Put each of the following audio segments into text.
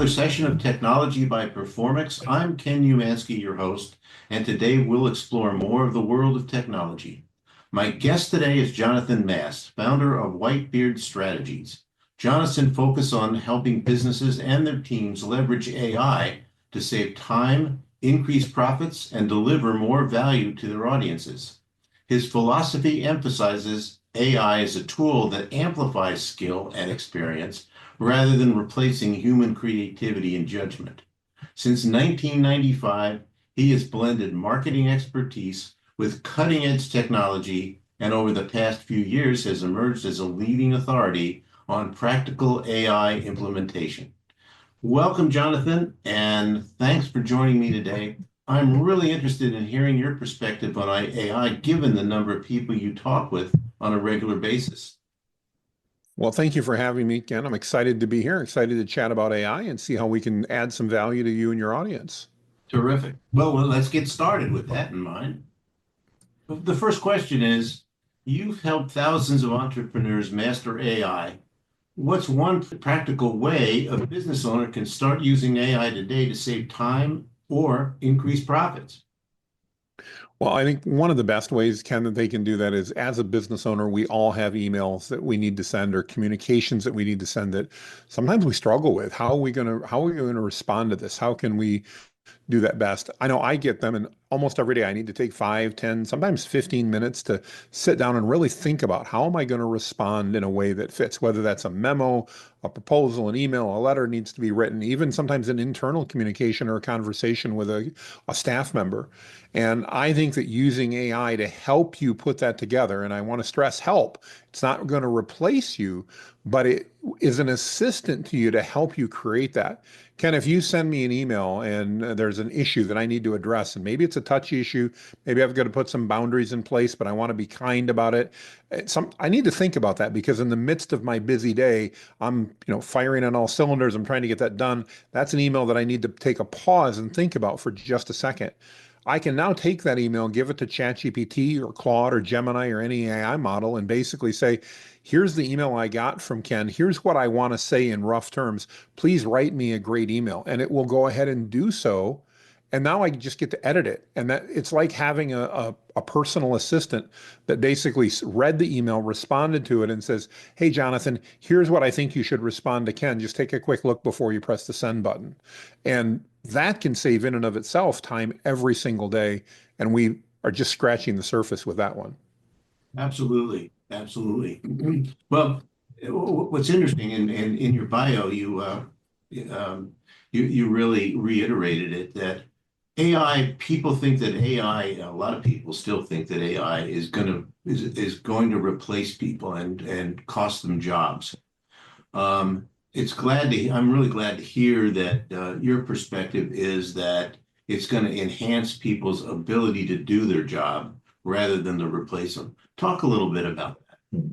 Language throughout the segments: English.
another session of Technology by Performix. I'm Ken Umansky, your host, and today we'll explore more of the world of technology. My guest today is Jonathan Mast, founder of Whitebeard Strategies. Jonathan focuses on helping businesses and their teams leverage AI to save time, increase profits, and deliver more value to their audiences. His philosophy emphasizes AI as a tool that amplifies skill and experience rather than replacing human creativity and judgment. Since 1995, he has blended marketing expertise with cutting-edge technology, and over the past few years has emerged as a leading authority on practical AI implementation. Welcome, Jonathan, and thanks for joining me today. I'm really interested in hearing your perspective on AI, given the number of people you talk with on a regular basis. Well, thank you for having me, Ken. I'm excited to be here, excited to chat about AI and see how we can add some value to you and your audience. Terrific. Well, let's get started with that in mind. The first question is, you've helped thousands of entrepreneurs master AI. What's one practical way a business owner can start using AI today to save time or increase profits? Well, I think one of the best ways, Ken, that they can do that is as a business owner, we all have emails that we need to send or communications that we need to send that sometimes we struggle with. How are we going to respond to this? How can we do that best? I know I get them, and almost every day I need to take 5, 10, sometimes 15 minutes to sit down and really think about how am I going to respond in a way that fits, whether that's a memo, a proposal, an email, a letter needs to be written, even sometimes an internal communication or a conversation with a staff member. And I think that using AI to help you put that together, and I want to stress help, it's not going to replace you, but it is an assistant to you to help you create that. Ken, if you send me an email and there's an issue that I need to address, and maybe it's a touchy issue, maybe I've got to put some boundaries in place, but I want to be kind about it. I need to think about that because in the midst of my busy day, I'm, firing on all cylinders. I'm trying to get that done. That's an email that I need to take a pause and think about for just a second. I can now take that email, give it to ChatGPT or Claude or Gemini or any AI model and basically say, here's the email I got from Ken. Here's what I want to say in rough terms. Please write me a great email. And it will go ahead and do so. And now I just get to edit it. And that it's like having a personal assistant that basically read the email, responded to it, and says, hey, Jonathan, here's what I think you should respond to Ken. Just take a quick look before you press the send button. And that can save in and of itself time every single day. And we are just scratching the surface with that one. Absolutely. Absolutely. Well, what's interesting in your bio, you really reiterated it that AI, people think that AI, a lot of people still think that AI is going to replace people and cost them jobs. I'm really glad to hear that your perspective is that it's going to enhance people's ability to do their job rather than to replace them. Talk a little bit about that.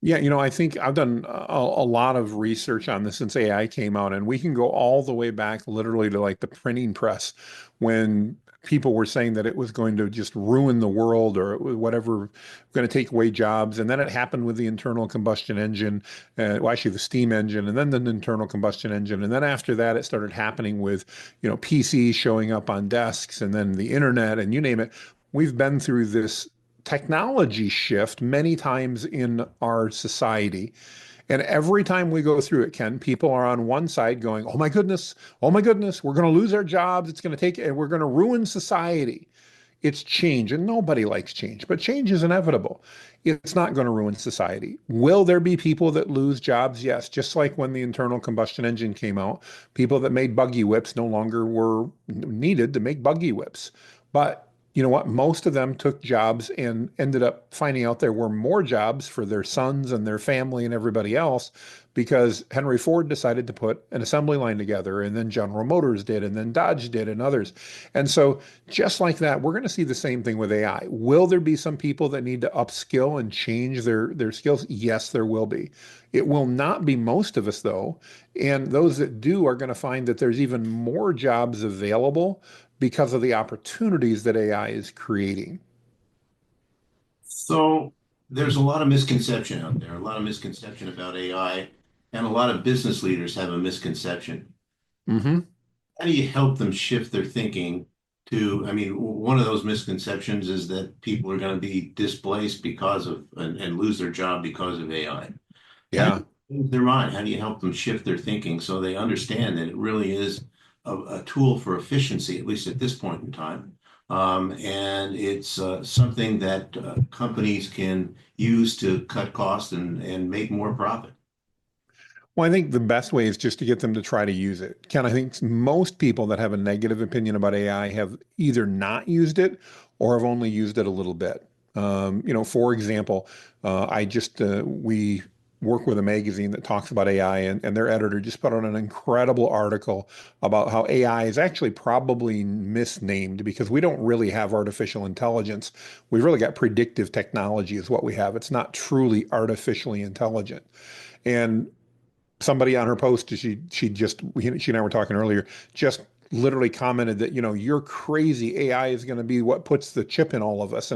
Yeah, I think I've done a lot of research on this since AI came out, and we can go all the way back literally to like the printing press when people were saying that it was going to just ruin the world or whatever, going to take away jobs. And then it happened with the internal combustion engine, well, actually the steam engine, and then the internal combustion engine. And then after that, it started happening with, PCs showing up on desks and then the internet and you name it. We've been through this technology shift many times in our society. And every time we go through it, Ken, people are on one side going, oh my goodness, we're going to lose our jobs. We're going to ruin society. It's change, and nobody likes change, but change is inevitable. It's not going to ruin society. Will there be people that lose jobs? Yes. Just like when the internal combustion engine came out, people that made buggy whips no longer were needed to make buggy whips. But you know what? Most of them took jobs and ended up finding out there were more jobs for their sons and their family and everybody else because Henry Ford decided to put an assembly line together, and then General Motors did, and then Dodge did, and others. And so just like that, we're going to see the same thing with AI. Will there be some people that need to upskill and change their skills? Yes, there will be. It will not be most of us, though. And those that do are going to find that there's even more jobs available because of the opportunities that AI is creating. So there's a lot of misconception out there, a lot of misconception about AI, and a lot of business leaders have a misconception. Hmm. How do you help them shift their thinking to, I mean, one of those misconceptions is that people are going to be displaced because of and lose their job because of AI. How do Yeah. you change their mind? How do you help them shift their thinking so they understand that it really is a tool for efficiency, at least at this point in time? And it's something that companies can use to cut costs and make more profit. Well, I think the best way is just to get them to try to use it. Ken, I think most people that have a negative opinion about AI have either not used it or have only used it a little bit. For example, we work with a magazine that talks about AI, and their editor just put out an incredible article about how AI is actually probably misnamed because we don't really have artificial intelligence. We've really got predictive technology is what we have. It's not truly artificially intelligent. And somebody on her post, she and I were talking earlier, just literally commented that, you're crazy. AI is going to be what puts the chip in all of us.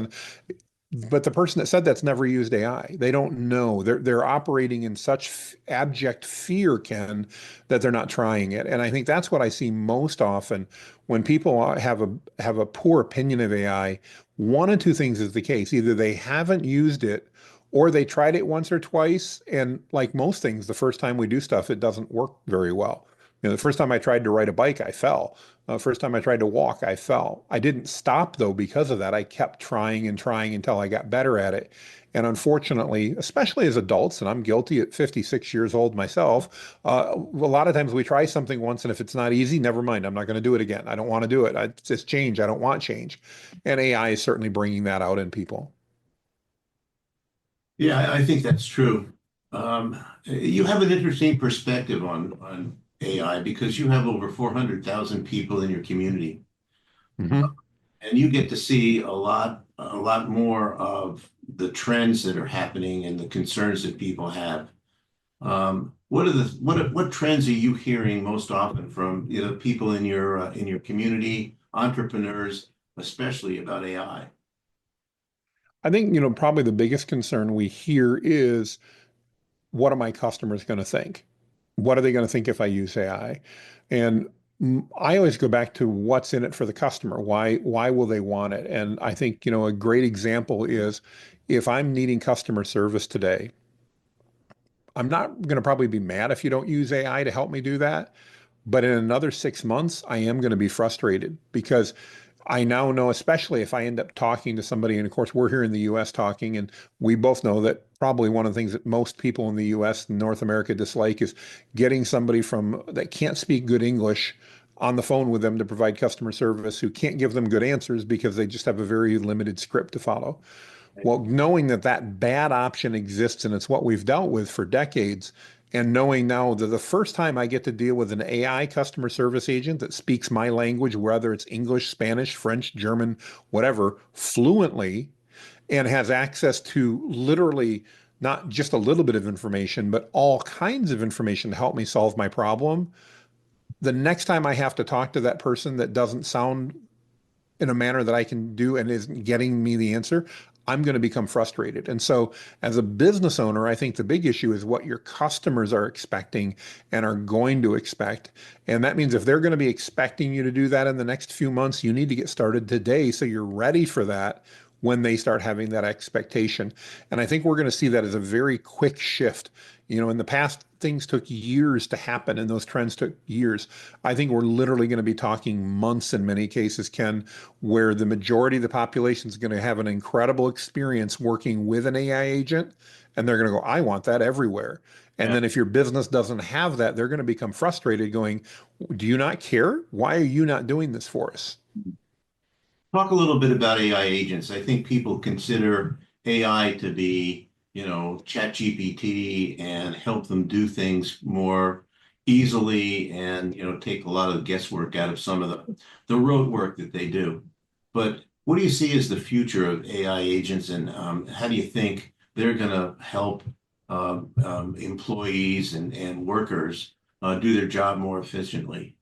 But the person that said that's never used AI. They don't know. They're operating in such abject fear, Ken, that they're not trying it. And I think that's what I see most often when people have a poor opinion of AI. One of two things is the case. Either they haven't used it or they tried it once or twice. And like most things, the first time we do stuff, it doesn't work very well. The first time I tried to ride a bike, I fell. First time I tried to walk, I fell. I didn't stop though because of that. I kept trying and trying until I got better at it. And unfortunately, especially as adults, and I'm guilty at 56 years old myself, a lot of times we try something once, and if it's not easy, never mind. I'm not going to do it again. I don't want to do it. It's just change. I don't want change. And AI is certainly bringing that out in people. Yeah, I think that's true. You have an interesting perspective on AI because you have over 400,000 people in your community, Hmm. and you get to see a lot more of the trends that are happening and the concerns that people have. What trends are you hearing most often from people in your community, entrepreneurs, especially about AI? I think, probably the biggest concern we hear is what are my customers going to think? What are they going to think if I use AI? And I always go back to what's in it for the customer. Why will they want it? And I think, a great example is if I'm needing customer service today, I'm not going to probably be mad if you don't use AI to help me do that. But in another 6 months, I am going to be frustrated because I now know, especially if I end up talking to somebody, and of course, we're here in the US talking, and we both know that probably one of the things that most people in the US and North America dislike is getting somebody from that can't speak good English on the phone with them to provide customer service who can't give them good answers because they just have a very limited script to follow. Well, knowing that that bad option exists and it's what we've dealt with for decades, and knowing now that the first time I get to deal with an AI customer service agent that speaks my language, whether it's English, Spanish, French, German, whatever, fluently, and has access to literally not just a little bit of information, but all kinds of information to help me solve my problem. The next time I have to talk to that person that doesn't sound in a manner that I can do and isn't getting me the answer, I'm going to become frustrated. And so, as a business owner, I think the big issue is what your customers are expecting and are going to expect. And that means if they're going to be expecting you to do that in the next few months, you need to get started today so you're ready for that when they start having that expectation. And I think we're going to see that as a very quick shift. In the past, things took years to happen and those trends took years. I think we're literally going to be talking months in many cases, Ken, where the majority of the population is going to have an incredible experience working with an AI agent, and they're going to go, I want that everywhere. And Yeah. then if your business doesn't have that, they're going to become frustrated going, do you not care? Why are you not doing this for us? Talk a little bit about AI agents. I think people consider AI to be, ChatGPT and help them do things more easily and, take a lot of guesswork out of some of the rote work that they do. But what do you see as the future of AI agents and how do you think they're going to help employees and workers do their job more efficiently?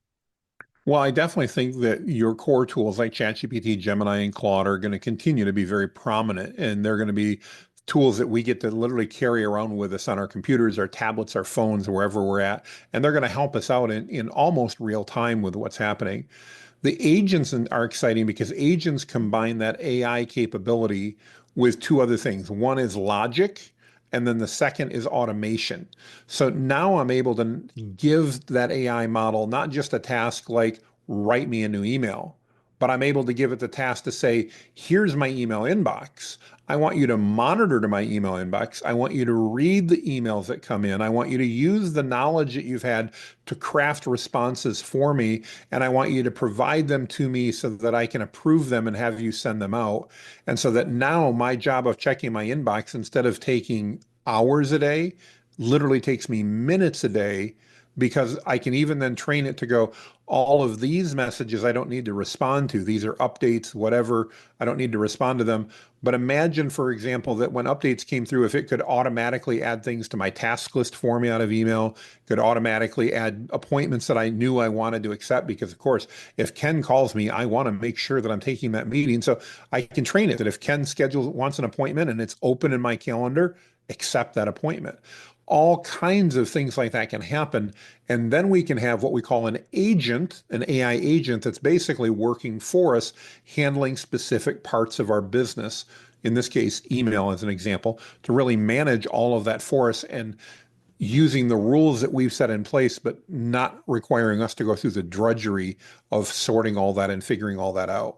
Well, I definitely think that your core tools like ChatGPT, Gemini, and Claude are going to continue to be very prominent, and they're going to be tools that we get to literally carry around with us on our computers, our tablets, our phones, wherever we're at. And they're going to help us out in almost real time with what's happening. The agents are exciting because agents combine that AI capability with two other things. One is logic, and then the second is automation. So now I'm able to give that AI model not just a task like write me a new email, but I'm able to give it the task to say, here's my email inbox. I want you to monitor to my email inbox. I want you to read the emails that come in. I want you to use the knowledge that you've had to craft responses for me. And I want you to provide them to me so that I can approve them and have you send them out. And so that now my job of checking my inbox, instead of taking hours a day, literally takes me minutes a day, because I can even then train it to go, all of these messages I don't need to respond to. These are updates, whatever. I don't need to respond to them. But imagine, for example, that when updates came through, if it could automatically add things to my task list for me out of email, could automatically add appointments that I knew I wanted to accept, because of course, if Ken calls me, I want to make sure that I'm taking that meeting. So I can train it that if Ken wants an appointment and it's open in my calendar, accept that appointment. All kinds of things like that can happen. And then we can have what we call an agent, an AI agent that's basically working for us, handling specific parts of our business, in this case, email as an example, to really manage all of that for us and using the rules that we've set in place, but not requiring us to go through the drudgery of sorting all that and figuring all that out.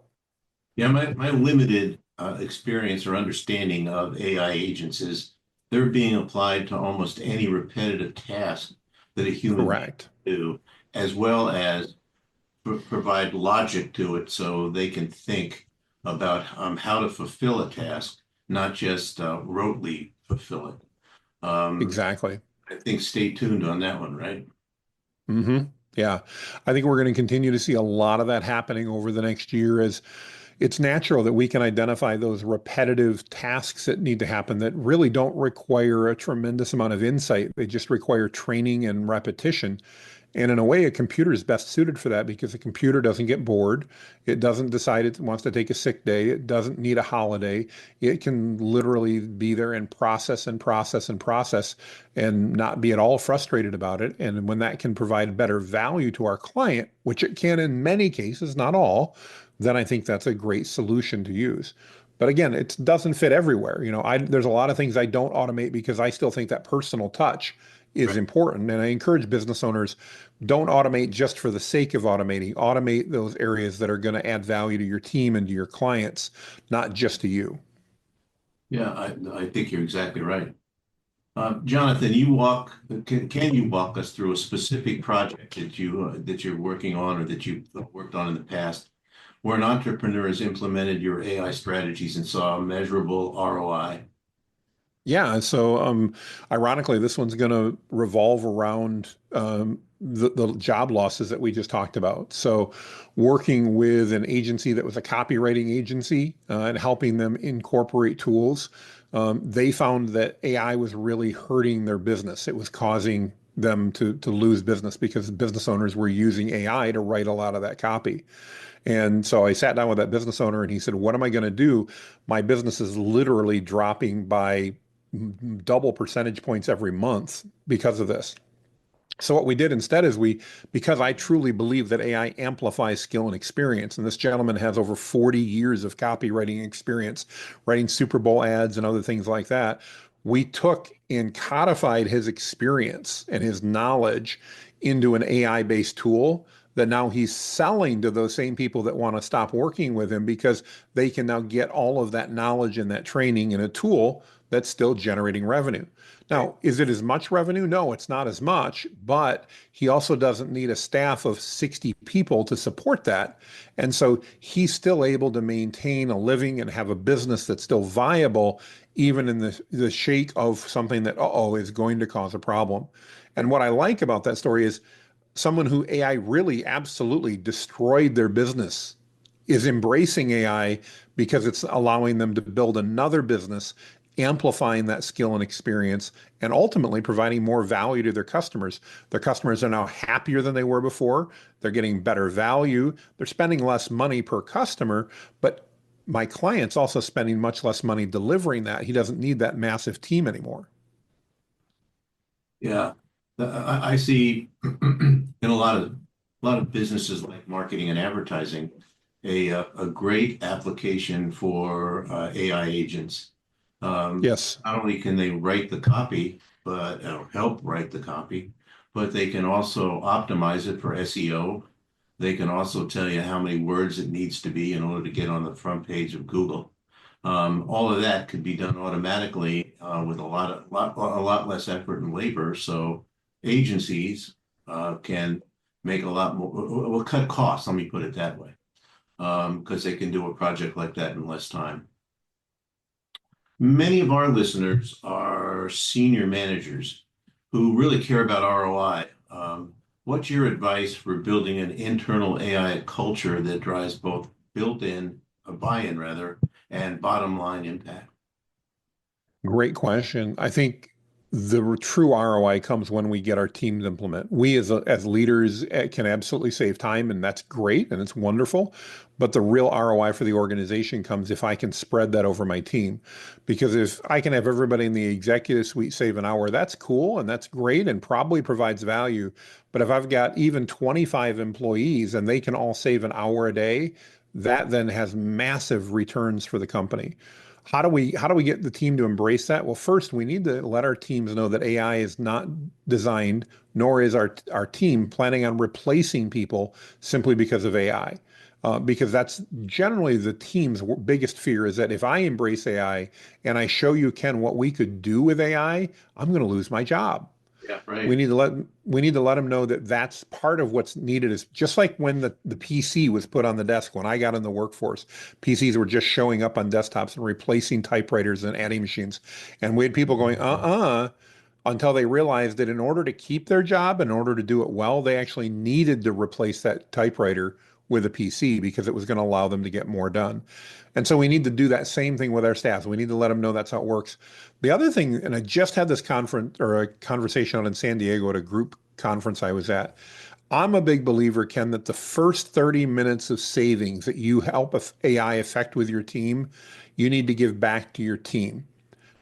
Yeah, my limited experience or understanding of AI agents is they're being applied to almost any repetitive task that a human being Correct. can do, as well as provide logic to it so they can think about how to fulfill a task, not just rotely fulfill it. Exactly. I think stay tuned on that one, right? hmm Yeah. I think we're going to continue to see a lot of that happening over the next year, as it's natural that we can identify those repetitive tasks that need to happen that really don't require a tremendous amount of insight. They just require training and repetition. And in a way, a computer is best suited for that, because a computer doesn't get bored. It doesn't decide it wants to take a sick day. It doesn't need a holiday. It can literally be there and process and process and process and not be at all frustrated about it. And when that can provide better value to our client, which it can in many cases, not all, then I think that's a great solution to use. But again, it doesn't fit everywhere. There's a lot of things I don't automate because I still think that personal touch is Right. important. And I encourage business owners, don't automate just for the sake of automating. Automate those areas that are going to add value to your team and to your clients, not just to you. Yeah, I think you're exactly right. Jonathan, can you walk us through a specific project that you're working on or that you've worked on in the past where an entrepreneur has implemented your AI strategies and saw a measurable ROI? Yeah, so ironically, this one's going to revolve around the job losses that we just talked about. So, working with an agency that was a copywriting agency and helping them incorporate tools, they found that AI was really hurting their business. It was causing them to lose business because business owners were using AI to write a lot of that copy. And so I sat down with that business owner and he said, what am I going to do? My business is literally dropping by double percentage points every month because of this. So what we did instead is because I truly believe that AI amplifies skill and experience, and this gentleman has over 40 years of copywriting experience, writing Super Bowl ads and other things like that. We took and codified his experience and his knowledge into an AI-based tool that now he's selling to those same people that want to stop working with him, because they can now get all of that knowledge and that training in a tool that's still generating revenue. Right. Now, is it as much revenue? No, it's not as much, but he also doesn't need a staff of 60 people to support that. And so he's still able to maintain a living and have a business that's still viable, even in the shake of something that, is going to cause a problem. And what I like about that story is someone who AI really absolutely destroyed their business is embracing AI because it's allowing them to build another business, amplifying that skill and experience, and ultimately providing more value to their customers. Their customers are now happier than they were before. They're getting better value. They're spending less money per customer, but my client's also spending much less money delivering that. He doesn't need that massive team anymore. Yeah, I see in a lot of businesses like marketing and advertising, a great application for AI agents. Yes. Not only can they write the copy, but help write the copy, but they can also optimize it for SEO. They can also tell you how many words it needs to be in order to get on the front page of Google. All of that could be done automatically with a lot less effort and labor. So agencies can make a lot more, will cut costs. Let me put it that way, because they can do a project like that in less time. Many of our listeners are senior managers who really care about ROI. What's your advice for building an internal AI culture that drives both built-in, buy-in rather, and bottom line impact? Great question. I think the true ROI comes when we get our teams to implement. We as leaders can absolutely save time, and that's great and it's wonderful. But the real ROI for the organization comes if I can spread that over my team. Because if I can have everybody in the executive suite save an hour, that's cool and that's great and probably provides value. But if I've got even 25 employees and they can all save an hour a day, that then has massive returns for the company. How do we get the team to embrace that? Well, first we need to let our teams know that AI is not designed, nor is our team planning on replacing people simply because of AI. Because that's generally the team's biggest fear is that if I embrace AI and I show you, Ken, what we could do with AI, I'm going to lose my job. Yeah, We right. need to let we need to let them know that that's part of what's needed is just like when the PC was put on the desk when I got in the workforce. PCs were just showing up on desktops and replacing typewriters and adding machines. And we had people going, until they realized that in order to keep their job, in order to do it well, they actually needed to replace that typewriter with a PC because it was going to allow them to get more done. And so we need to do that same thing with our staff. We need to let them know that's how it works. The other thing, and I just had this conference or a conversation out in San Diego at a group conference I was at. I'm a big believer, Ken, that the first 30 minutes of savings that you help AI affect with your team, you need to give back to your team.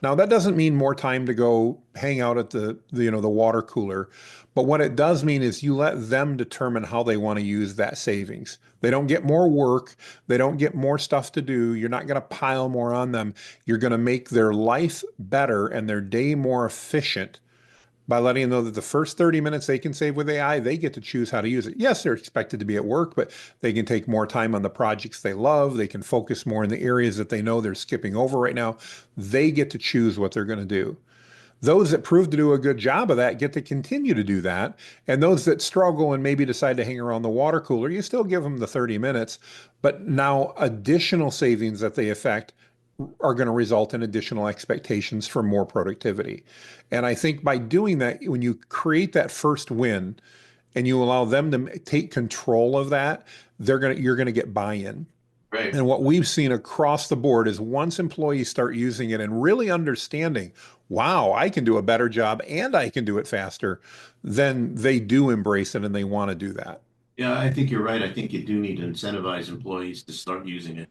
Now, that doesn't mean more time to go hang out at the water cooler, but what it does mean is you let them determine how they want to use that savings. They don't get more work, they don't get more stuff to do. You're not going to pile more on them. You're going to make their life better and their day more efficient by letting them know that the first 30 minutes they can save with AI, they get to choose how to use it. Yes, they're expected to be at work, but they can take more time on the projects they love. They can focus more in the areas that they know they're skipping over right now. They get to choose what they're going to do. Those that prove to do a good job of that get to continue to do that. And those that struggle and maybe decide to hang around the water cooler, you still give them the 30 minutes, but now additional savings that they affect are going to result in additional expectations for more productivity. And I think by doing that, when you create that first win and you allow them to take control of that, you're going to get buy-in. Right. And what we've seen across the board is once employees start using it and really understanding, wow, I can do a better job and I can do it faster, then they do embrace it and they want to do that. Yeah, I think you're right. I think you do need to incentivize employees to start using it.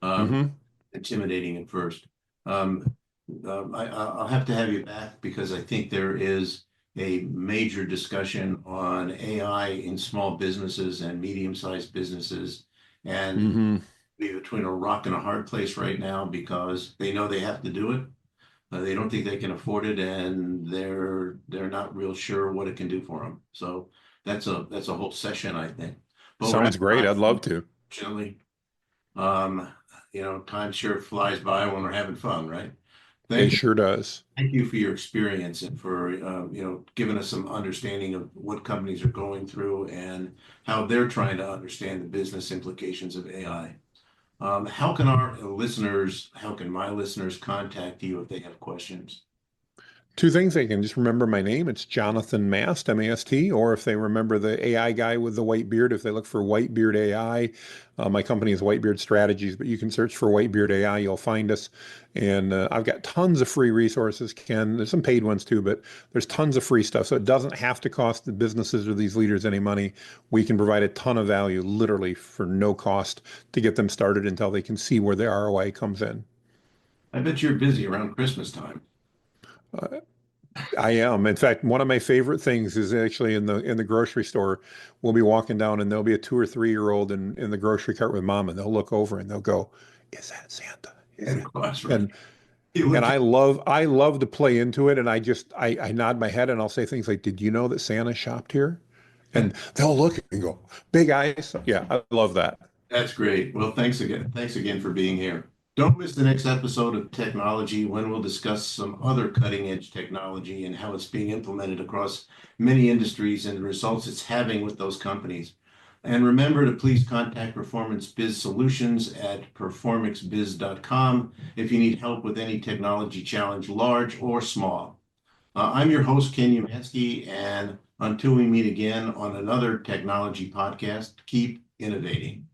Um, Hmm. Intimidating at first. Um, I'll have to have you back because I think there is a major discussion on AI in small businesses and medium-sized businesses, and Hmm. be between a rock and a hard place right now because they know they have to do it. They don't think they can afford it, and they're not real sure what it can do for them. So that's a whole session, I think. But we're out Sounds of great. time, I'd love to. unfortunately. Um, time sure flies by when we're having fun, right? It Thank you. sure does. Thank you for your experience and for giving us some understanding of what companies are going through and how they're trying to understand the business implications of AI. How can my listeners contact you if they have questions? Two things. They can just remember my name. It's Jonathan Mast, M-A-S-T, or if they remember the AI guy with the white beard, if they look for Whitebeard AI, my company is Whitebeard Strategies, but you can search for Whitebeard AI, you'll find us. And I've got tons of free resources, Ken. There's some paid ones too, but there's tons of free stuff. So it doesn't have to cost the businesses or these leaders any money. We can provide a ton of value, literally for no cost, to get them started until they can see where the ROI comes in. I bet you're busy around Christmas time. Uh, I am. In fact, one of my favorite things is actually in the grocery store. We'll be walking down and there'll be a 2 or 3 year old in the grocery cart with mom, and they'll look over and they'll go, "Is that Santa? Is And it?" of course, right. And You and look at, I love to play into it, and I nod my head and I'll say things like, "Did you know that Santa shopped here?" And they'll look and go, "Big eyes." Yeah, I love that. that's great. Well, thanks again. Thanks again for being here. Don't miss the next episode of Technology when we'll discuss some other cutting edge technology and how it's being implemented across many industries and the results it's having with those companies. And remember to please contact Performance Biz Solutions at performancebiz.com if you need help with any technology challenge, large or small. I'm your host, Ken Umansky, and until we meet again on another technology podcast, keep innovating.